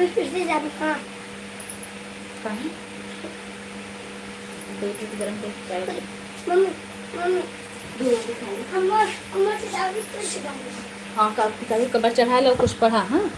फिर से जा हाँ कहाँ दूध गरम करके चाय दे। मम्मी मम्मी दूध दिखा ले। अम्मा अम्मा किताब फिर से जाऊंगी। हाँ किताबी कबर चढ़ा लो, कुछ पढ़ा। हाँ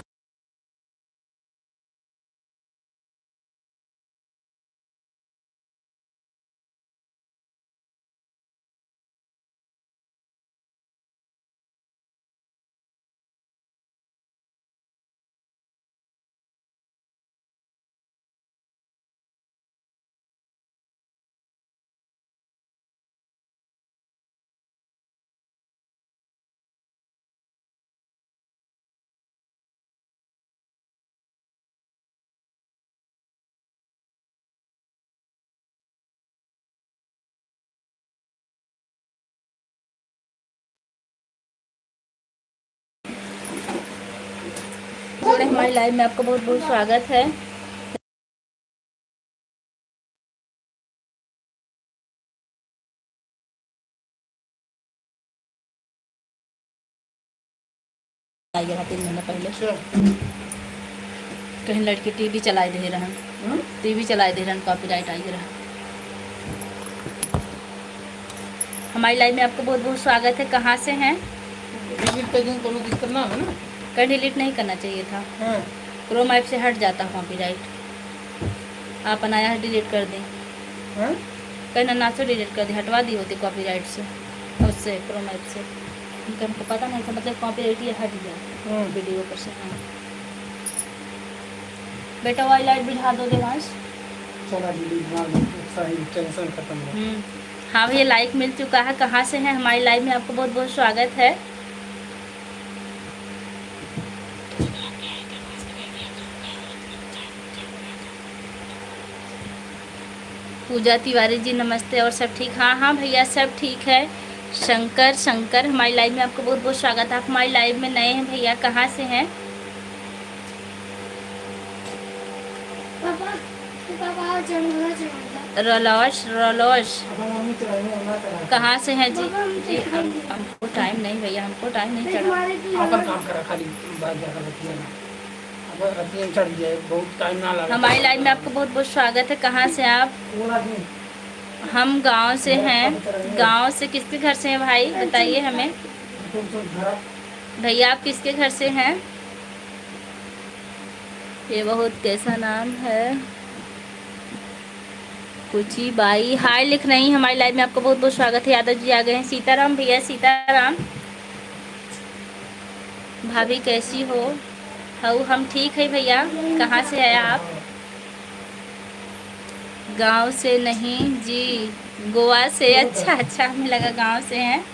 हमारी लाइव में आपका बहुत बहुत स्वागत है। आइए 3 महीने पहले कहीं लड़के टीवी चलाए दे रहे हैं, टीवी चलाए दे रहे हैं, कॉपीराइट आई रहा। हमारी लाइव में आपका बहुत बहुत स्वागत है। कहाँ से हैं? दिक्कत ना है ना, कहीं डिलीट नहीं करना चाहिए था। क्रोम ऐप से हट जाता कॉपीराइट। आप अनाया डिलीट कर दें, कहीं ना से डिलीट कर दें, हटवा दी होती कॉपीराइट से, उससे क्रोम ऐप से। हमको पता नहीं था, मतलब कॉपीराइट ये हट गया वीडियो पर से। हाँ बेटा वाई लाइट बुझा दो देवांश। टेंशन खत्म हो। हाँ भैया लाइक मिल चुका है। कहाँ से हैं? हमारी लाइव में आपको बहुत बहुत स्वागत है। पूजा तिवारी जी नमस्ते। और सब ठीक? हाँ हाँ भैया सब ठीक है। शंकर हमारी लाइव में आपको बहुत बहुत स्वागत है। आप हमारी लाइव में नए हैं भैया, कहाँ से हैं? रलौश कहाँ से हैं जी? जी हमको टाइम नहीं भैया, हमको टाइम नहीं चढ़ा। काम करा खाली चढ़ जाए, बहुत टाइम ना लगा। हमारी लाइव में आपको बहुत बहुत स्वागत है। कहाँ से आप? हम गांव से हैं। गांव से किसके घर से हैं भाई बताइए हमें। भैया आप किसके घर से हैं? ये बहुत कैसा नाम है? कुची बाई हाय लिख रही। हमारी लाइव में आपको बहुत बहुत स्वागत है। यादव जी आ गए हैं। सीताराम भैया सीताराम। भाभी कैसी हो? हम ठीक है भैया। कहाँ से है आप? गांव से नहीं जी, गोवा से। अच्छा अच्छा, हमें लगा गांव से हैं।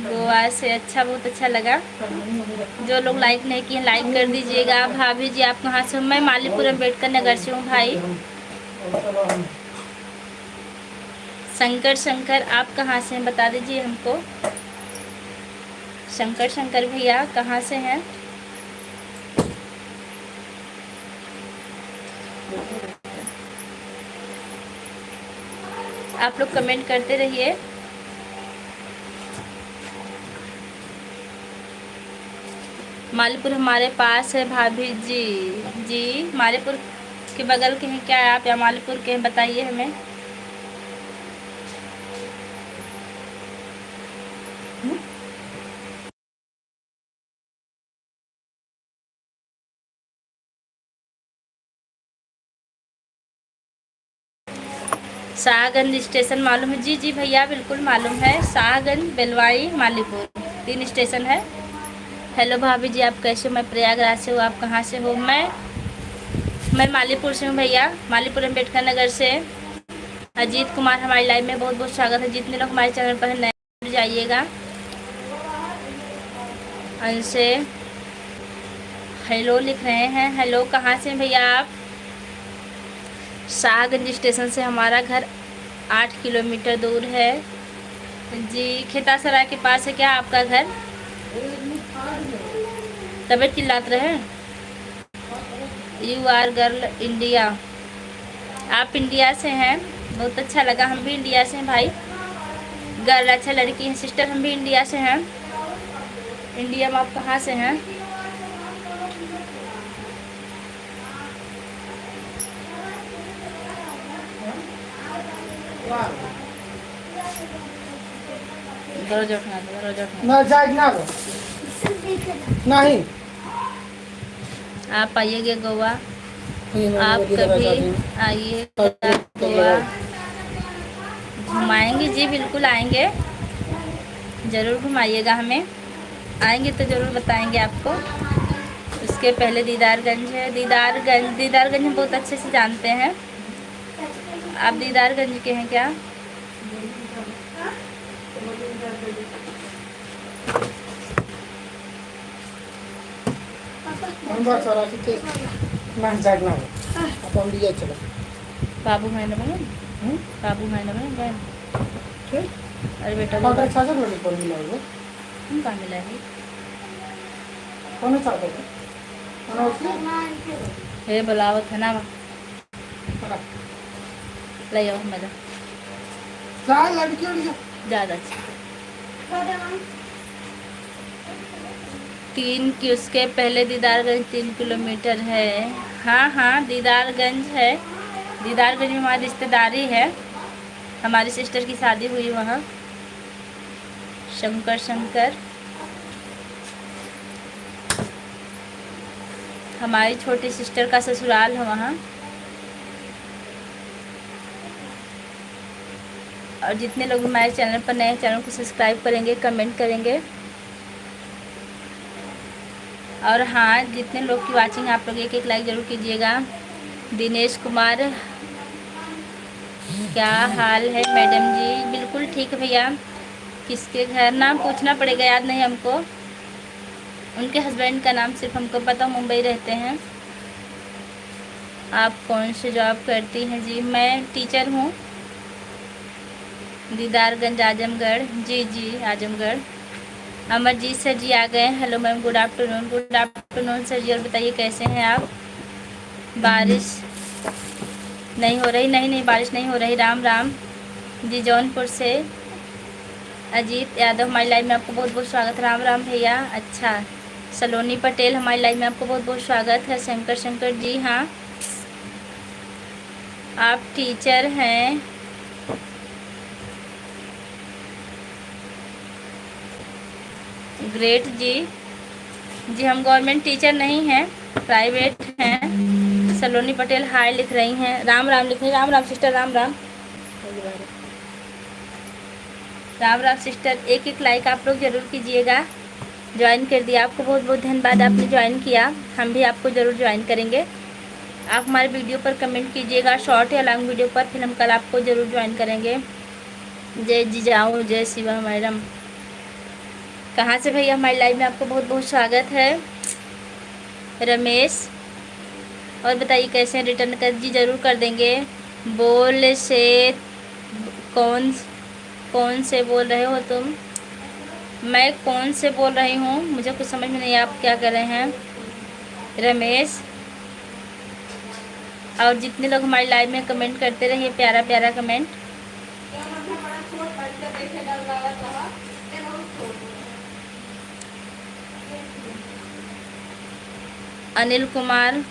गोवा से, अच्छा बहुत अच्छा लगा। जो लोग लाइक नहीं किए लाइक कर दीजिएगा। भाभी जी आप कहाँ से हो? मैं मालीपुर अम्बेडकर नगर से हूँ भाई। शंकर आप कहाँ से हैं बता दीजिए हमको। शंकर भैया कहाँ से हैं? आप लोग कमेंट करते रहिए। मालीपुर हमारे पास है भाभी जी। जी मालीपुर के बगल के हैं क्या आप, या मालीपुर के हैं बताइए हमें। शाहगंज स्टेशन मालूम है? जी जी भैया बिल्कुल मालूम है। शाहगंज, बेलवाई, मालीपुर 3 स्टेशन है। हेलो भाभी जी आप कैसे हो? मैं प्रयागराज से हूँ। आप कहाँ से हो? मैं मालीपुर से हूँ भैया, मालीपुर अम्बेडकर नगर से। अजीत कुमार हमारी लाइव में बहुत बहुत स्वागत है। जितने लोग हमारे चैनल पर नए जुड़ जाइएगा। उनसे हेलो लिख रहे हैं। हेलो कहाँ से भैया आप? शाहगंज स्टेशन से हमारा घर 8 किलोमीटर दूर है जी। खेतासराय के पास है क्या आपका घर? तबीयत चिल्लाते रहे। You are girl India. आप इंडिया से हैं, बहुत अच्छा लगा। हम भी इंडिया से हैं भाई। गर्ल अच्छा लड़की है। सिस्टर हम भी इंडिया से हैं। इंडिया में आप कहाँ से हैं? दरवाजा उठा दो, दरवाजा उठा ना जाए ना वो सब देखे नहीं दो। आप आइएगा गोवा, ये मैं आप वो दिखा कभी चाहती हूँ आइएगा गोवा, घुमाएंगे जी, बिल्कुल आएंगे, ज़रूर घुमाइएगा हमें, आएंगे तो ज़रूर बताएंगे आपको। उसके पहले दीदारगंज है, दीदारगंज हम बहुत अच्छे से जानते हैं। आप दीदारगंज के हैं क्या? हम बात सारा कितने ना जाए ना वो अब हम लिए चलो बाबू भाई ने बने, हम्म बाबू भाई ने बने। ठीक अरे बेटा कौन वो सा चार्जर वाली पर मिला वो हम कहाँ मिला है? कौन सा चार्जर है ना उसने हे बुलावत है ना, ले आओ मजा, जा लड़की और ज़्यादा अच्छा। 3 की उसके पहले दीदारगंज 3 किलोमीटर है। हाँ हाँ, दीदारगंज है, दीदारगंज में हमारी रिश्तेदारी है, हमारी सिस्टर की शादी हुई वहाँ। शंकर हमारी छोटी सिस्टर का ससुराल है वहाँ। और जितने लोग हमारे चैनल पर नए, चैनल को सब्सक्राइब करेंगे, कमेंट करेंगे। और हाँ, जितने लोग की वाचिंग आप लोग एक लाइक ज़रूर कीजिएगा। दिनेश कुमार, क्या हाल है मैडम जी? बिल्कुल ठीक है भैया। किसके घर? नाम पूछना पड़ेगा, याद नहीं हमको। उनके हस्बैंड का नाम सिर्फ हमको पता, मुंबई रहते हैं। आप कौन से जॉब करती हैं जी? मैं टीचर हूँ, दीदारगंज आजमगढ़। जी आजमगढ़। अमरजीत सर जी आ गए। Hello ma'am, good afternoon sir ji. और बताइए कैसे हैं आप? बारिश नहीं हो रही? नहीं बारिश नहीं हो रही। राम राम जी। जौनपुर से अजीत यादव हमारी लाइव में आपको बहुत बहुत स्वागत। राम राम भैया। अच्छा, सलोनी पटेल हमारी लाइव में आपको बहुत बहुत स्वागत है। शंकर जी, हाँ आप टीचर हैं? ग्रेट जी हम गवर्नमेंट टीचर नहीं हैं, प्राइवेट हैं। सलोनी पटेल हाय लिख रही हैं। राम राम लिख रही। Ram Ram sister, Ram Ram sister. एक लाइक आप लोग ज़रूर कीजिएगा। ज्वाइन कर दिया, आपको बहुत बहुत धन्यवाद, आपने ज्वाइन किया। हम भी आपको ज़रूर ज्वाइन करेंगे। आप हमारे वीडियो पर कमेंट कीजिएगा, शॉर्ट या लॉन्ग वीडियो पर, फिर हम कल आपको ज़रूर ज्वाइन करेंगे। जय जिजाऊ, जय शिवा मैडम। कहाँ से भैया? हमारी लाइव में आपको बहुत बहुत स्वागत है। रमेश, और बताइए कैसे हैं? रिटर्न कर जी, ज़रूर कर देंगे। बोल से कौन से बोल रहे हो तुम? मैं कौन से बोल रही हूँ, मुझे कुछ समझ में नहीं, आप क्या कर रहे हैं? रमेश, और जितने लोग हमारी लाइव में कमेंट करते रहिए, प्यारा प्यारा कमेंट। अनिल कुमार,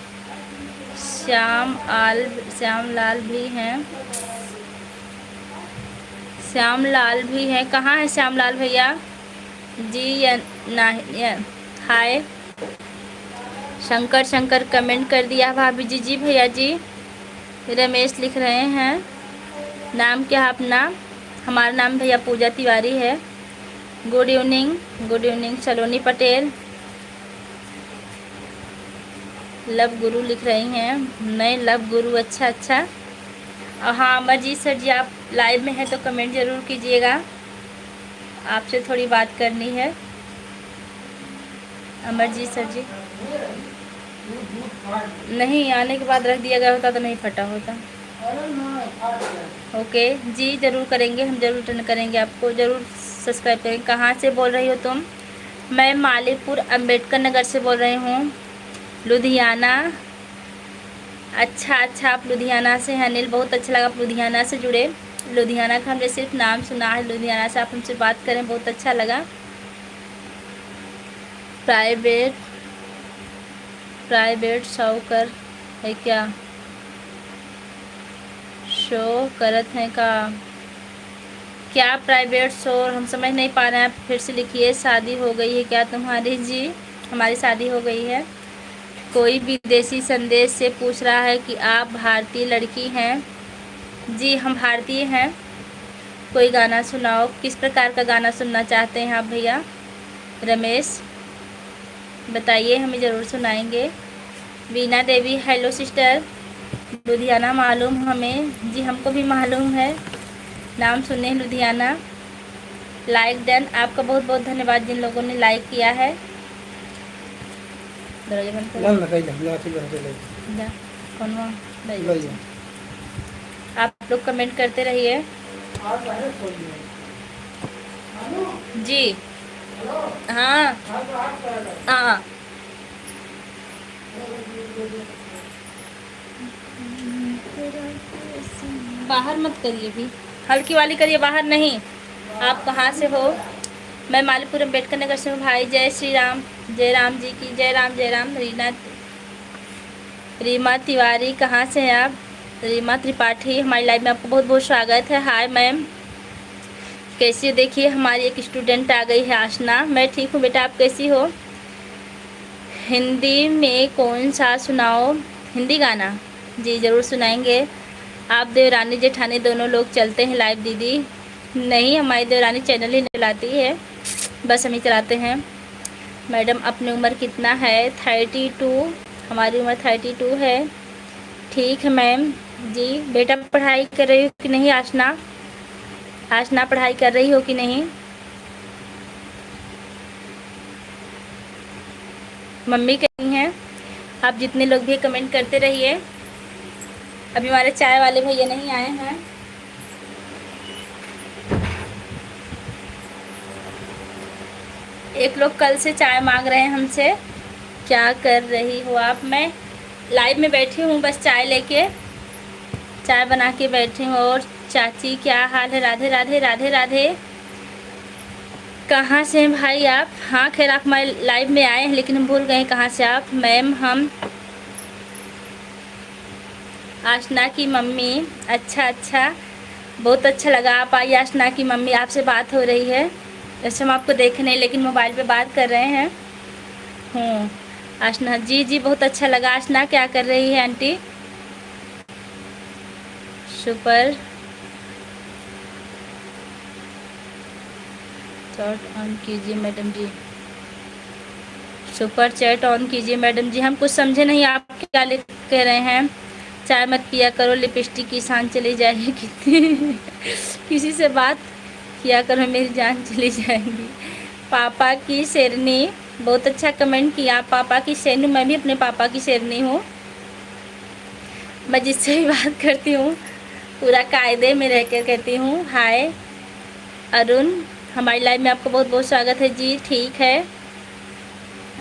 श्यामलाल भी हैं। श्यामलाल भी हैं। कहाँ है श्यामलाल भैया जी? हाय। शंकर कमेंट कर दिया भाभी जी। जी भैया जी। रमेश लिख रहे हैं। नाम क्या है अपना? हमारा नाम भैया पूजा तिवारी है। Good evening. Saloni Patel. Love guru लिख रही हैं। नहीं, लव गुरु, अच्छा। और हाँ, अमरजीत सर जी आप लाइव में हैं तो कमेंट ज़रूर कीजिएगा, आपसे थोड़ी बात करनी है। अमरजीत सर जी, नहीं आने के बाद रख दिया गया होता तो नहीं फटा होता। ओके जी, ज़रूर करेंगे, हम ज़रूर रिटर्न करेंगे, आपको ज़रूर सब्सक्राइब करेंगे। कहाँ से बोल रही हो तुम? मैं मालीपुर अम्बेडकर नगर से बोल रही हूँ, लुधियाना। अच्छा, आप लुधियाना से हैं। अनिल, बहुत अच्छा लगा आप लुधियाना से जुड़े। लुधियाना का हमने सिर्फ नाम सुना है, लुधियाना से आप हमसे बात करें, बहुत अच्छा लगा। प्राइवेट शौकर है क्या? शो करत हैं का? क्या प्राइवेट शो? हम समझ नहीं पा रहे हैं, आप फिर से लिखिए। शादी हो गई है क्या तुम्हारी? जी हमारी शादी हो गई है। कोई विदेशी संदेश से पूछ रहा है कि आप भारतीय लड़की हैं? जी हम भारतीय हैं। कोई गाना सुनाओ। किस प्रकार का गाना सुनना चाहते हैं आप भैया? रमेश बताइए, हमें ज़रूर सुनाएंगे। वीना देवी हेलो सिस्टर, लुधियाना मालूम हमें? जी हमको भी मालूम है, नाम सुने लुधियाना। लाइक डन, आपका बहुत बहुत धन्यवाद जिन लोगों ने लाइक किया है। दरवाजा बंद कर। जा, कौन वहाँ? आप लोग कमेंट करते रहिए। जी हाँ हाँ बाहर मत करिए, भी हल्की वाली करिए, बाहर नहीं। आप कहाँ से हो? मैं मालीपुर अम्बेडकर नगर से हूँ भाई। जय श्री राम, जय राम जी की जय राम जय राम। रीमा तिवारी कहाँ से हैं आप? रीमा त्रिपाठी, हमारी लाइव में आपको बहुत बहुत स्वागत है। हाय मैम, कैसी हो? देखिए हमारी एक स्टूडेंट आ गई है, आशना। मैं ठीक हूँ बेटा, आप कैसी हो? हिंदी में कौन सा सुनाओ? हिंदी गाना? जी ज़रूर सुनाएंगे। आप देवरानी जेठानी दोनों लोग चलते हैं लाइव? दीदी नहीं, हमारी देवरानी चैनल ही नहीं चलाती है, बस हम ही चलाते हैं। मैडम अपनी उम्र कितना है? 32। हमारी उम्र 32 है। ठीक है मैम। जी बेटा पढ़ाई कर रही हो कि नहीं आशना? आशना पढ़ाई कर रही हो कि नहीं? मम्मी कहीं हैं? आप जितने लोग भी कमेंट करते रहिए। अभी हमारे चाय वाले भैया नहीं आए हैं। एक लोग कल से चाय मांग रहे हैं हमसे। क्या कर रही हो आप? मैं लाइव में बैठी हूँ, बस चाय लेके, चाय बना के बैठी हूँ। और चाची क्या हाल है? राधे राधे राधे राधे। कहाँ से हैं भाई आप? हाँ खैर आप हमारे लाइव में आए हैं, लेकिन हम भूल गए कहाँ से आप। मैम हम आशना की मम्मी। अच्छा अच्छा, बहुत अच्छा लगा आप आई। आशना की मम्मी, आपसे बात हो रही है? वैसे हम आपको देखे नहीं, लेकिन मोबाइल पे बात कर रहे हैं। आशना जी जी बहुत अच्छा लगा। आशना क्या कर रही है आंटी? सुपर चैट ऑन कीजिए madam ji, super chat on कीजिए मैडम जी। हम कुछ समझे नहीं आप क्या लिख कह रहे हैं। चाय मत पिया करो, लिपस्टिक की शान चली जाएगी। किसी से बात किया करो, मेरी जान चली जाएगी। पापा की शेरनी, बहुत अच्छा कमेंट किया। पापा की शेरनी, मैं भी अपने पापा की शेरनी हूँ। मैं जिससे भी बात करती हूँ पूरा कायदे में रह कर कहती हूँ। हाय अरुण, हमारी लाइव में आपका बहुत बहुत स्वागत है जी। ठीक है,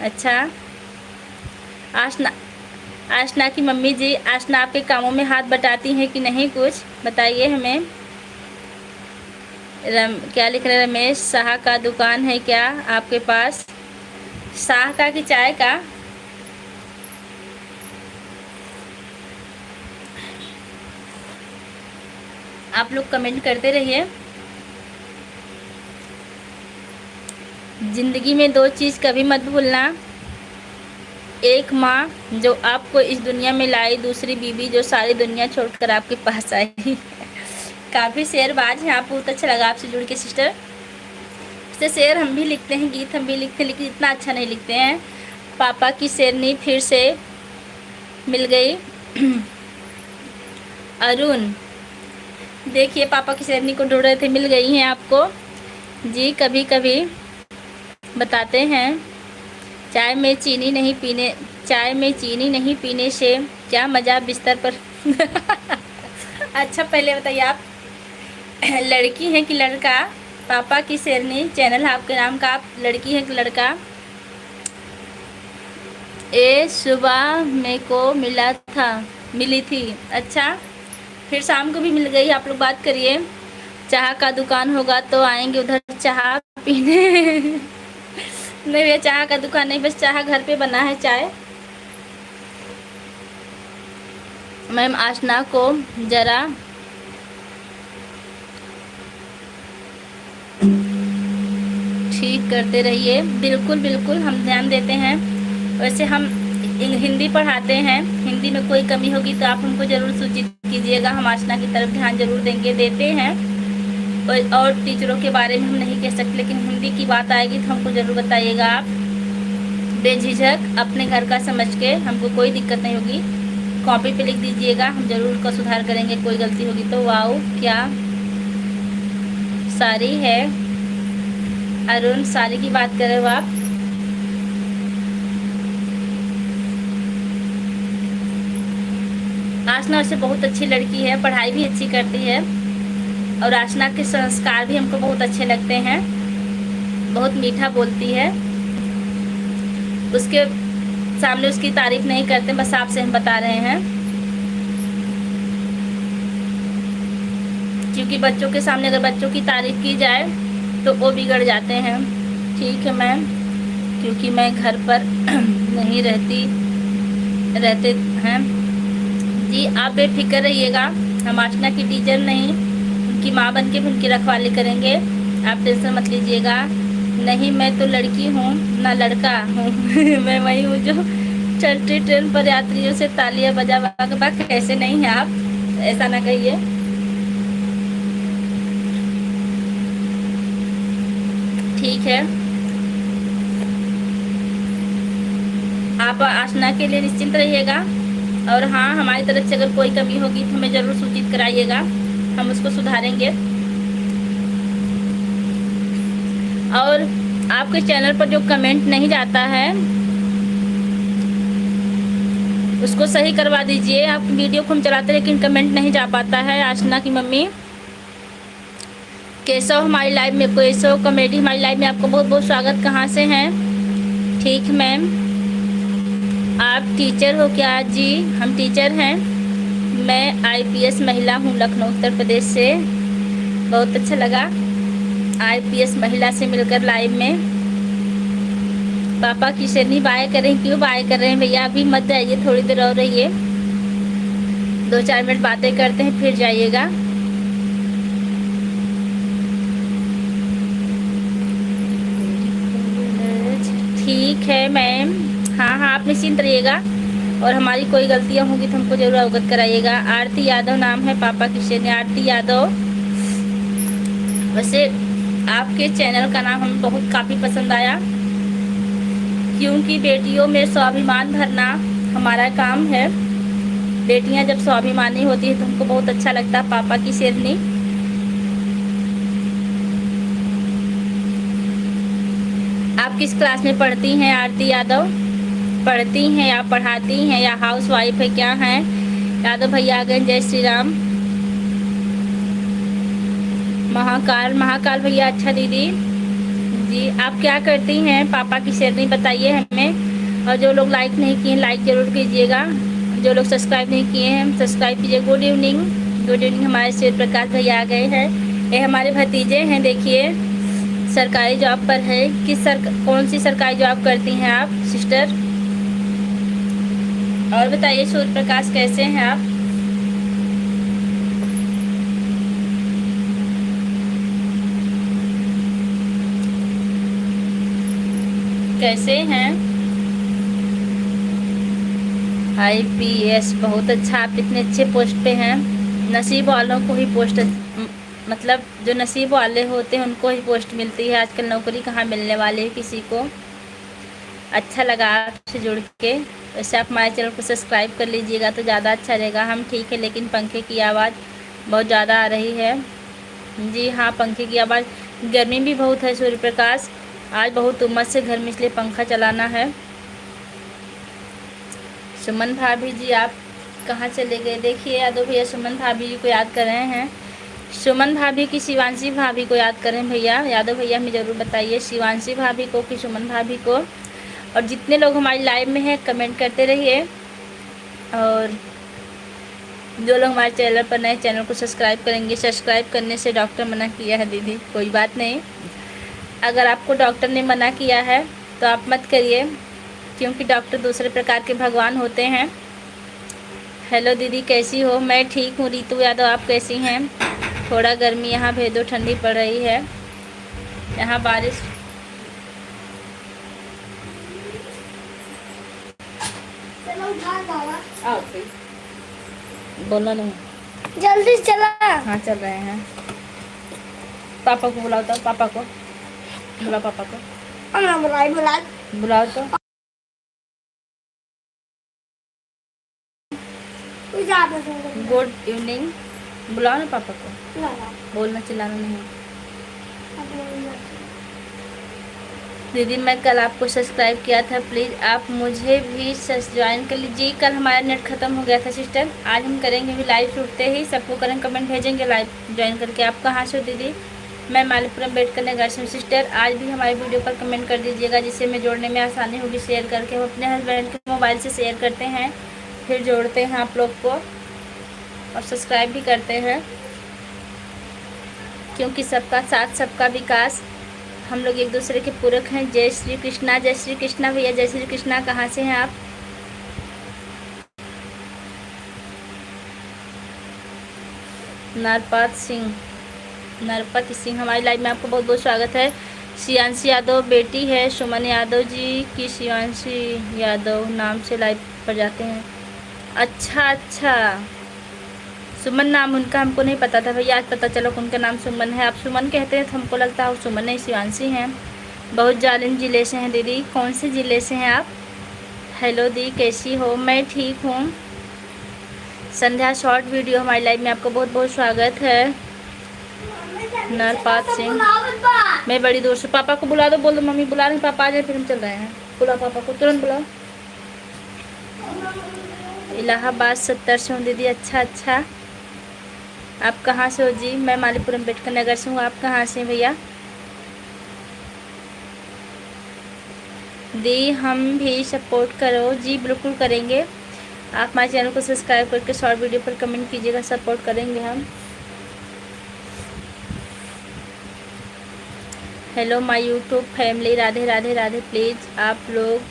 अच्छा। आशना की मम्मी जी, आशना आपके कामों में हाथ बटाती हैं कि नहीं? कुछ बताइए हमें। क्या लिख रहे हैं? रमेश शाह का दुकान है क्या आपके पास? शाह का कि चाय का? आप लोग कमेंट करते रहिए। ज़िंदगी में दो चीज़ कभी मत भूलना, एक माँ जो आपको इस दुनिया में लाई, दूसरी बीवी जो सारी दुनिया छोड़कर आपके पास आई। काफ़ी शेरबाज हैं आप, बहुत अच्छा लगा आपसे जुड़ के सिस्टर। इससे शेर हम भी लिखते हैं, गीत हम भी लिखते हैं, लेकिन इतना अच्छा नहीं लिखते हैं। पापा की शेरनी फिर से मिल गई। अरुण देखिए, पापा की शेरनी को ढूंढ रहे थे, मिल गई हैं आपको जी। कभी कभी बताते हैं चाय में चीनी नहीं पीने से क्या मज़ा बिस्तर पर। अच्छा पहले बताइए आप लड़की हैं कि लड़का? पापा की शेरनी चैनल है आपके नाम का, आप लड़की हैं कि लड़का? ए सुबह मेरे को मिली थी। अच्छा, फिर शाम को भी मिल गई। आप लोग बात करिए। चाह का दुकान होगा तो आएंगे उधर चाह पीने। नहीं भैया, चाह का दुकान नहीं, बस चाह घर पे बना है चाय। मैम आशना को ज़रा ठीक करते रहिए। बिल्कुल बिल्कुल हम ध्यान देते हैं। वैसे हम हिंदी पढ़ाते हैं, हिंदी में कोई कमी होगी तो आप हमको ज़रूर सूचित कीजिएगा, हम आसना की तरफ ध्यान जरूर देते हैं। और टीचरों के बारे में हम नहीं कह सकते, लेकिन हिंदी की बात आएगी तो हमको ज़रूर बताइएगा आप, बेझिझक अपने घर का समझ के। हमको कोई दिक्कत नहीं होगी, कॉपी पे लिख दीजिएगा, हम ज़रूर उसका सुधार करेंगे कोई गलती होगी तो। वाओ क्या साड़ी है। अरुण साड़ी की बात कर रहे हो आप? आसना वैसे बहुत अच्छी लड़की है, पढ़ाई भी अच्छी करती है और आसना के संस्कार भी हमको बहुत अच्छे लगते हैं, बहुत मीठा बोलती है। उसके सामने उसकी तारीफ नहीं करते, बस आपसे हम बता रहे हैं, क्योंकि बच्चों के सामने अगर बच्चों की तारीफ की जाए तो वो बिगड़ जाते हैं। ठीक है मैम, क्योंकि मैं घर पर नहीं रहते हैं जी। आप बेफिक्र रहिएगा, हम आसना की टीचर नहीं, उनकी माँ बन के उनकी रखवाली करेंगे, आप टेंशन मत लीजिएगा। नहीं मैं तो लड़की हूँ ना लड़का हूँ मैं वही हूँ जो चलती ट्रेन पर यात्रियों से तालियां बजा के बाद। कैसे नहीं है आप, ऐसा ना कहिए। ठीक है, आप आसना के लिए निश्चिंत रहिएगा। और हाँ, हमारी तरफ से अगर कोई कमी होगी तो हमें ज़रूर सूचित कराइएगा, हम उसको सुधारेंगे। और आपके चैनल पर जो कमेंट नहीं जाता है उसको सही करवा दीजिए। आप वीडियो को हम चलाते लेकिन कमेंट नहीं जा पाता है। आसना की मम्मी केशव हमारी लाइव में, केशव कॉमेडी हमारी लाइव में आपको बहुत बहुत स्वागत। कहाँ से हैं? ठीक मैम, आप टीचर हो क्या? जी हम टीचर हैं, मैं IPS महिला हूँ, लखनऊ उत्तर प्रदेश से। बहुत अच्छा लगा IPS महिला से मिलकर लाइव में। पापा की शेरनी बाय करें? क्यों बाय कर रहे हैं भैया, अभी मत जाइए, थोड़ी देर और रहिए, 2-4 मिनट बातें करते हैं फिर जाइएगा। ठीक है मैम, हाँ हाँ आप निश्चिंत रहिएगा, और हमारी कोई गलतियाँ होंगी तो हमको जरूर अवगत कराइएगा। आरती यादव नाम है पापा की शेरनी, आरती यादव। वैसे आपके चैनल का नाम हमें बहुत काफ़ी पसंद आया, क्योंकि बेटियों में स्वाभिमान भरना हमारा काम है। बेटियां जब स्वाभिमानी होती है तो हमको बहुत अच्छा लगता है। पापा की शेरनी, आप किस क्लास में पढ़ती हैं आरती यादव? पढ़ती हैं या पढ़ाती हैं या हाउस वाइफ है, क्या हैं? यादव भैया आ गए, जय श्री राम। महाकाल भैया, अच्छा दीदी जी। आप क्या करती हैं? पापा की शेरनी बताइए हमें। और जो लोग लाइक नहीं किए लाइक ज़रूर कीजिएगा, जो लोग सब्सक्राइब नहीं किए हैं सब्सक्राइब कीजिए। गुड इवनिंग हमारे शिव प्रकाश भैया आ गए हैं। ये हमारे भतीजे हैं, देखिए सरकारी जॉब पर है। कौन सी सरकारी जॉब करती हैं आप सिस्टर? और बताइए सूर्य प्रकाश कैसे हैं आप? कैसे हैं? IPS बहुत अच्छा, आप इतने अच्छे पोस्ट पे हैं। नसीब वालों को ही पोस्ट, मतलब जो नसीब वाले होते हैं उनको ही पोस्ट मिलती है। आजकल नौकरी कहाँ मिलने वाली है किसी को। अच्छा लगा आपसे जुड़ के। वैसे आप हमारे चैनल को सब्सक्राइब कर लीजिएगा तो ज़्यादा अच्छा रहेगा। हम ठीक है, लेकिन पंखे की आवाज़ बहुत ज़्यादा आ रही है। जी हाँ, पंखे की आवाज़, गर्मी भी बहुत है सूर्य प्रकाश, आज बहुत उमस से घर में, इसलिए पंखा चलाना है। सुमन भाभी जी आप कहाँ चले गए? देखिए यादव भैया सुमन भाभी जी को याद कर रहे हैं। सुमन भाभी की शिवांशी भाभी को याद करें भैया, यादव भैया हमें ज़रूर बताइए शिवांशी भाभी को कि सुमन भाभी को। और जितने लोग हमारी लाइव में हैं कमेंट करते रहिए, और जो लोग हमारे चैनल पर नए, चैनल को सब्सक्राइब करेंगे। सब्सक्राइब करने से डॉक्टर मना किया है दीदी, कोई बात नहीं, अगर आपको डॉक्टर ने मना किया है तो आप मत करिए, क्योंकि डॉक्टर दूसरे प्रकार के भगवान होते हैं। हेलो दीदी कैसी हो? मैं ठीक हूँ। रितु यादव आप कैसी हैं? थोड़ा गर्मी यहाँ भेज दो, ठंडी पड़ रही है, यहाँ बारिश चलो उठा बाबा। आओ सही। बोलना नहीं। जल्दी चला। हाँ चल रहे हैं। पापा को बुलाओ तो, पापा को बुलाओ, पापा को बुलाई बुलाई। बुलाओ तो। गुड इवनिंग बुलाओ ना पापा को, बोलना चिल्लाना नहीं। दीदी मैं कल आपको सब्सक्राइब किया था, प्लीज़ आप मुझे भी ज्वाइन कर लीजिए। कल हमारा नेट ख़त्म हो गया था सिस्टर, आज हम करेंगे भी लाइव उठते ही सबको करेंगे, कमेंट भेजेंगे लाइव ज्वाइन करके। आप कहाँ से हो दीदी? मैं मालीपुरम बेटकर नगर से हूँ सिस्टर। आज भी हमारी वीडियो पर कमेंट कर दीजिएगा जिससे मैं जोड़ने में आसानी होगी। शेयर करके हम अपने हस्बैंड के मोबाइल से शेयर करते हैं, फिर जोड़ते हैं आप लोग को और सब्सक्राइब भी करते हैं, क्योंकि सबका साथ सबका विकास, हम लोग एक दूसरे के पूरक हैं। जय श्री कृष्णा, जय श्री कृष्णा भैया, जय श्री कृष्णा। कहाँ से हैं आप? नरपत सिंह हमारी लाइव में आपको बहुत बहुत स्वागत है। शियांशी यादव बेटी है सुमन यादव जी की, शियांशी यादव नाम से लाइव पर जाते हैं। अच्छा, सुमन नाम उनका हमको नहीं पता था भैया, आज पता चलो उनका नाम सुमन है। आप सुमन कहते हैं तो हमको लगता है वो सुमन नहीं, शिवांशी हैं। बहुत जालिम ज़िले से हैं दीदी। कौन से ज़िले से हैं आप? हेलो दी, कैसी हो? मैं ठीक हूँ। संध्या शॉर्ट वीडियो हमारी लाइव में आपको बहुत बहुत स्वागत है। नरपात सिंह, मैं बड़ी दूर से। पापा को बुला दो, बोल दो मम्मी बुला रही, पापा आ जाए फिर हम चल रहे हैं। बुलाओ पापा को, तुरंत बुलाओ। इलाहाबाद 70 से हूँ दीदी। अच्छा, आप कहाँ से हो जी? मैं मालीपुरम बेटकर नगर से हूँ। आप कहाँ से हैं भैया? दी हम भी सपोर्ट करो जी, बिल्कुल करेंगे। आप हमारे चैनल को सब्सक्राइब करके शॉर्ट वीडियो पर कमेंट कीजिएगा, सपोर्ट करेंगे हम। Hello my YouTube family, Radhe Radhe Radhe. Please आप लोग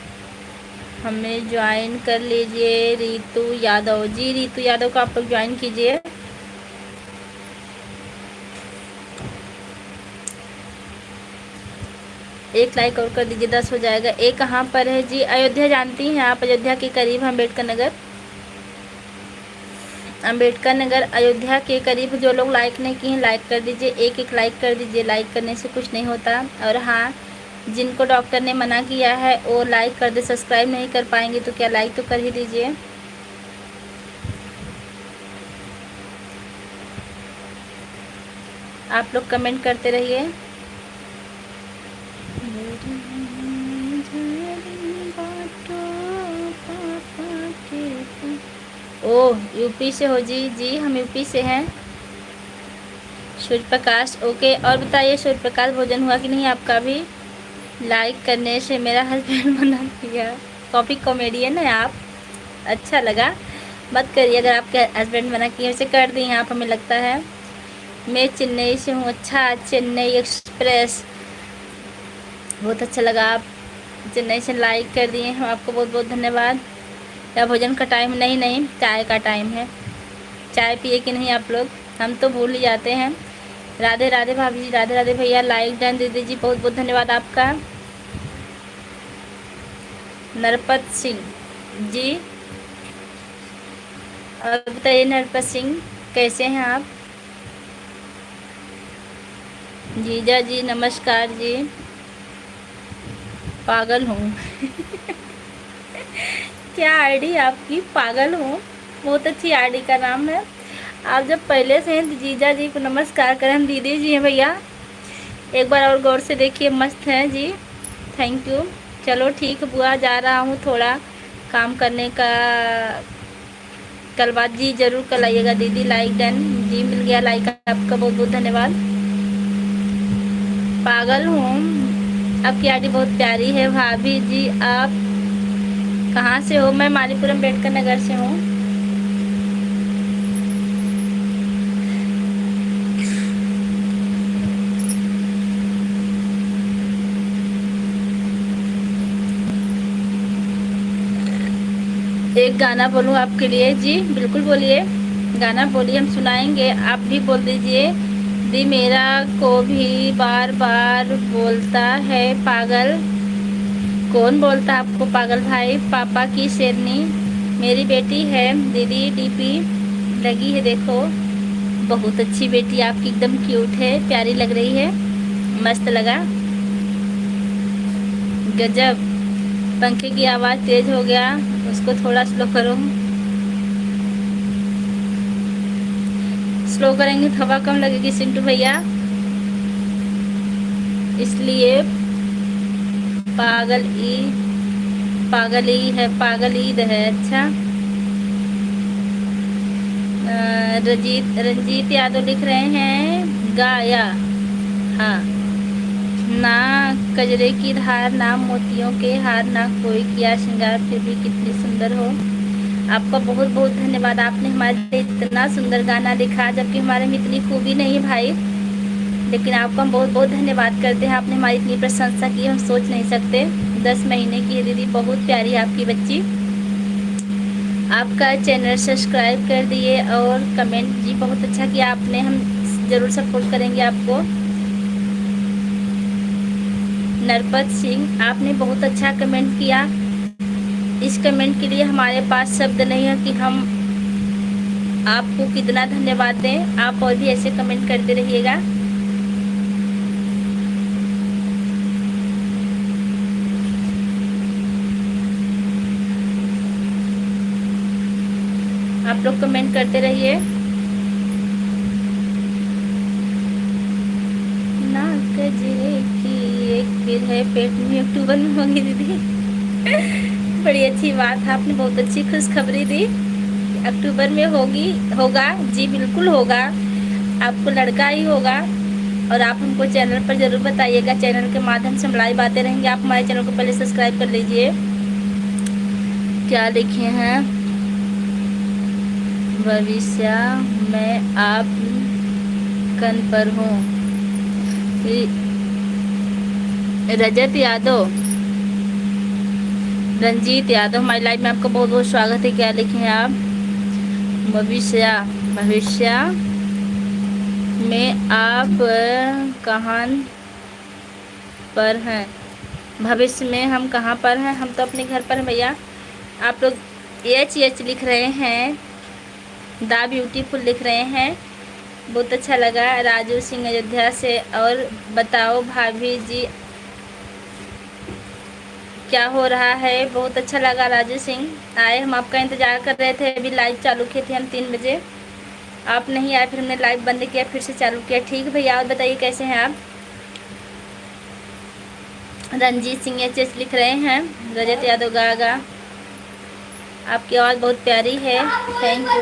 हमें ज्वाइन कर लीजिए। रितु यादव जी, रितु यादव को आप लोग ज्वाइन कीजिए। एक लाइक और कर दीजिए, 10 हो जाएगा। ये कहाँ पर है जी? अयोध्या जानती हैं आप? अयोध्या के करीब अम्बेडकर नगर, अम्बेडकर नगर अयोध्या के करीब। जो लोग लाइक नहीं किए हैं लाइक कर दीजिए, एक लाइक कर दीजिए। लाइक करने से कुछ नहीं होता। और हाँ, जिनको डॉक्टर ने मना किया है वो लाइक कर दे, सब्सक्राइब नहीं कर पाएंगे तो क्या लाइक तो कर ही दीजिए। आप लोग कमेंट करते रहिए। ओह यूपी से हो जी? जी हम यूपी से हैं। सूर्य प्रकाश, ओके। और बताइए सूर्य प्रकाश, भोजन हुआ कि नहीं आपका भी? लाइक करने से मेरा हस्बैंड मना किया। कॉपी कॉमेडियन है आप? अच्छा लगा, मत करिए अगर आपके हस्बैंड मना किए। वैसे कर दी आप, हमें लगता है। मैं चेन्नई से हूँ। अच्छा, चेन्नई एक्सप्रेस, बहुत अच्छा लगा आप चेन्नई से लाइक कर दिए हैं, आपको बहुत बहुत धन्यवाद। या भोजन का टाइम? नहीं, चाय का टाइम है। चाय पिए कि नहीं आप लोग? हम तो भूल ही जाते हैं। राधे राधे भाभी जी, राधे राधे भैया। लाइक डन दीदी जी, बहुत बहुत धन्यवाद आपका। नरपत सिंह जी, और बताइए नरपत सिंह कैसे हैं आप? जीजा जी नमस्कार जी। पागल हूँ क्या आईडी आपकी? पागल हूँ, बहुत अच्छी आईडी का नाम है। आप जब पहले से हैं तो जीजा जी को नमस्कार करें। हम दीदी जी हैं भैया, एक बार और गौर से देखिए, मस्त हैं जी। Thank you. चलो ठीक है बुआ, जा रहा हूँ थोड़ा काम करने का। कल बात जी, ज़रूर कल आइएगा दीदी। लाइक डन जी, मिल गया लाइक आपका, बहुत बहुत धन्यवाद। पागल हूँ, आपकी आईडी बहुत प्यारी है भाभी जी। आप कहाँ से हो? मैं मालीपुरम बेटकर नगर से हूँ। एक गाना बोलूँ आपके लिए? जी बिल्कुल बोलिए, गाना बोलिए, हम सुनाएंगे। आप भी बोल दीजिए। दी मेरा को भी बार बार बोलता है पागल। कौन बोलता आपको पागल भाई? पापा की शेरनी। मेरी बेटी है दीदी, डीपी लगी है देखो, बहुत अच्छी बेटी आपकी, एकदम क्यूट है, प्यारी लग रही है, मस्त लगा, गजब। पंखे की आवाज़ तेज हो गया, उसको थोड़ा स्लो करो, स्लो करेंगे तो हवा कम लगेगी सिंटू भैया, इसलिए पागल ई है, पागल ईद है। अच्छा, रंजीत यादव लिख रहे हैं गाया, हाँ, ना कजरे की धार, ना मोतियों के हार, ना कोई किया श्रृंगार, फिर भी कितनी सुंदर हो। आपका बहुत बहुत धन्यवाद, आपने हमारे लिए इतना सुंदर गाना लिखा, जबकि हमारे में इतनी खूबी नहीं है भाई, लेकिन आपका हम बहुत बहुत धन्यवाद करते हैं, आपने हमारी इतनी प्रशंसा की, हम सोच नहीं सकते। 10 महीने की है दीदी, बहुत प्यारी है आपकी बच्ची। आपका चैनल सब्सक्राइब कर दिए और कमेंट जी बहुत अच्छा किया आपने, हम ज़रूर सपोर्ट करेंगे आपको। नरपत सिंह, आपने बहुत अच्छा कमेंट किया, इस कमेंट के लिए हमारे पास शब्द नहीं है कि हम आपको कितना धन्यवाद दें। आप और भी ऐसे कमेंट करते रहिएगा। आप लोग कमेंट करते रहिए। ना कजरे की एक फिर है पेट में, अक्टूबर में होगी दीदी। बड़ी अच्छी बात है, आपने बहुत अच्छी खुशखबरी दी, अक्टूबर में होगा जी, बिल्कुल होगा, आपको लड़का ही होगा। और आप हमको चैनल पर ज़रूर बताइएगा, चैनल के माध्यम से हम लाइव आते रहेंगे। आप हमारे चैनल को पहले सब्सक्राइब कर लीजिए। क्या लिखे हैं, भविष्य में आप कन पर हूँ, रजत यादव, रंजीत यादव, हमारी लाइव में आपका बहुत बहुत स्वागत है। क्या लिखे हैं आप, भविष्य में आप कहाँ पर हैं, भविष्य में हम कहाँ पर हैं, हम तो अपने घर पर हैं भैया। आप लोग एच लिख रहे हैं, दा ब्यूटीफुल लिख रहे हैं, बहुत अच्छा लगा। राजू सिंह अयोध्या से, और बताओ भाभी जी क्या हो रहा है, बहुत अच्छा लगा राजू सिंह आए, हम आपका इंतज़ार कर रहे थे, अभी लाइव चालू किए थे हम 3 बजे, आप नहीं आए, फिर हमने लाइव बंद किया, फिर से चालू किया। ठीक भैया, और बताइए कैसे हैं आप। रंजीत सिंह एच लिख रहे हैं, रजत यादव गागा, आपकी आवाज़ बहुत प्यारी है, थैंक यू।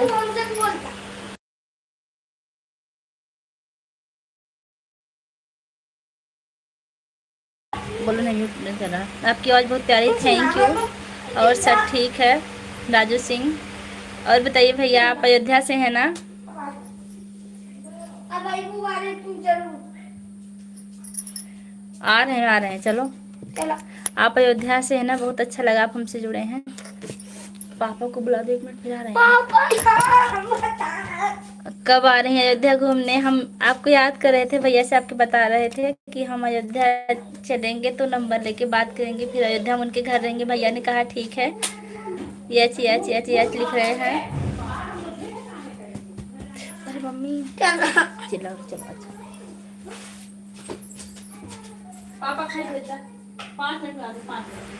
बोलो नहीं, म्यूट नहीं कर रहा, आपकी आवाज़ बहुत प्यारी, थैंक यू। और सब ठीक है राजू सिंह। और बताइए भैया, आप अयोध्या से हैं ना। आ रहे हैं, चलो। आप अयोध्या से हैं ना, बहुत अच्छा लगा आप हमसे जुड़े हैं। पापा को बुला दो, 1 मिनट, फिर आ रहे हैं। कब आ रहे हैं अयोध्या घूमने, हम आपको याद कर रहे थे, भैया से आपके बता रहे थे कि हम अयोध्या चलेंगे तो नंबर लेके बात करेंगे, फिर अयोध्या हम उनके घर रहेंगे। भैया ने कहा ठीक है। यच लिख रहे हैं। अरे मम्मी चिल्लाओ, चलो। अच्छा पापा खाई देता, 5 मिनट बाद, 5 मिनट।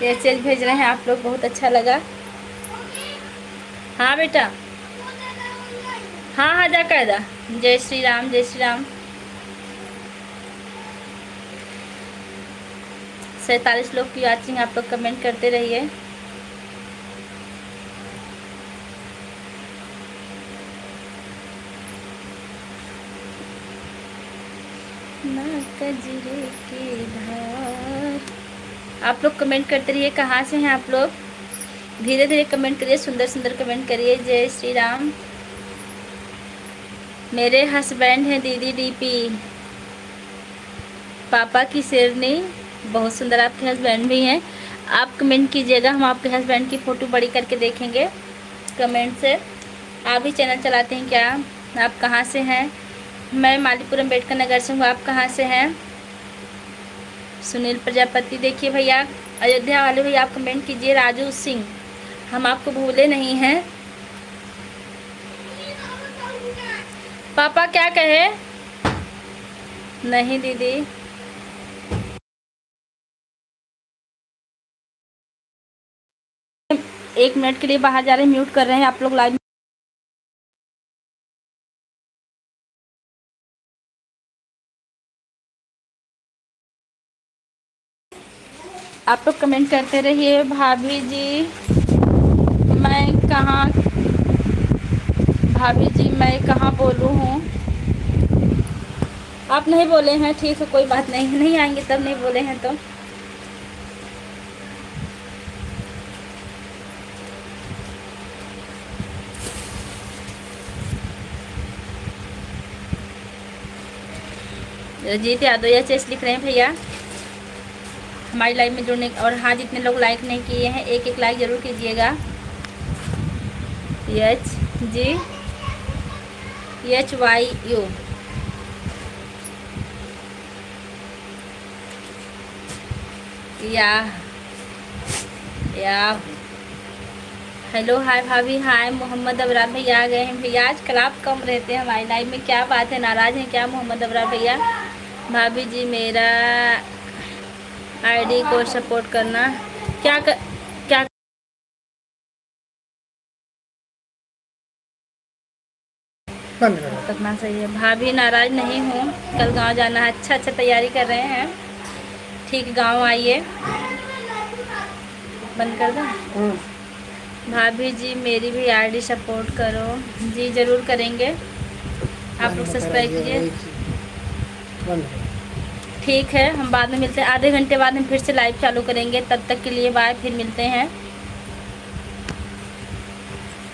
ये चीज भेज रहे हैं आप लोग, बहुत अच्छा लगा। हाँ बेटा, हाँ जा कर दा। जय श्री राम, जय श्री राम। 47 लोग की वाचिंग, आप लोग कमेंट करते रहिए। ना कजरे की धार, आप लोग कमेंट करते रहिए, कहाँ से हैं आप लोग, धीरे धीरे कमेंट करिए, सुंदर सुंदर कमेंट करिए। जय श्री राम। मेरे हस्बैंड हैं दीदी डीपी, पापा की शेरनी, बहुत सुंदर आपके हस्बैंड भी हैं। आप कमेंट कीजिएगा, हम आपके हस्बैंड की फ़ोटो बड़ी करके देखेंगे कमेंट से। आप भी चैनल चलाते हैं क्या, आप कहाँ से हैं। मैं मालीपुरम अम्बेडकर नगर से हूँ, आप कहाँ से हैं। सुनील प्रजापति देखिए भैया। अयोध्या वाले भैया आप कमेंट कीजिए। राजू सिंह, हम आपको भूले नहीं हैं। पापा क्या कहे? नहीं दीदी। एक मिनट के लिए बाहर जा रहे हैं, म्यूट कर रहे हैं आप लोग लाइव। आप लोग कमेंट करते रहिए। भाभी जी मैं कहाँ बोलूँ हूँ? आप नहीं बोले हैं, ठीक है कोई बात नहीं, नहीं आएंगे तब नहीं बोले हैं तो। रजीत यादव या चेस लिख रहे हैं भैया हमारी लाइव में जुड़ने। और हाँ, जितने लोग लाइक नहीं किए हैं एक एक लाइक ज़रूर कीजिएगा। HYU या हेलो हाय भाभी, हाय मोहम्मद अबरार भैया आ गए हैं भैया। आजकल आप कम रहते हैं हमारी लाइव में, क्या बात है, नाराज़ हैं क्या मोहम्मद अबरार भैया? भाभी जी मेरा आईडी को सपोर्ट करना क्या करना सही है। भाभी नाराज़ नहीं हूँ, कल गांव जाना है। अच्छा तैयारी कर रहे हैं, ठीक गांव आइए। बंद कर दो। भाभी जी मेरी भी आईडी सपोर्ट करो। जी ज़रूर करेंगे, आप लोग सब्सक्राइब कीजिए। ठीक है, हम बाद में मिलते हैं, आधे घंटे बाद हम फिर से लाइव चालू करेंगे। तब तक के लिए बाय, फिर मिलते हैं।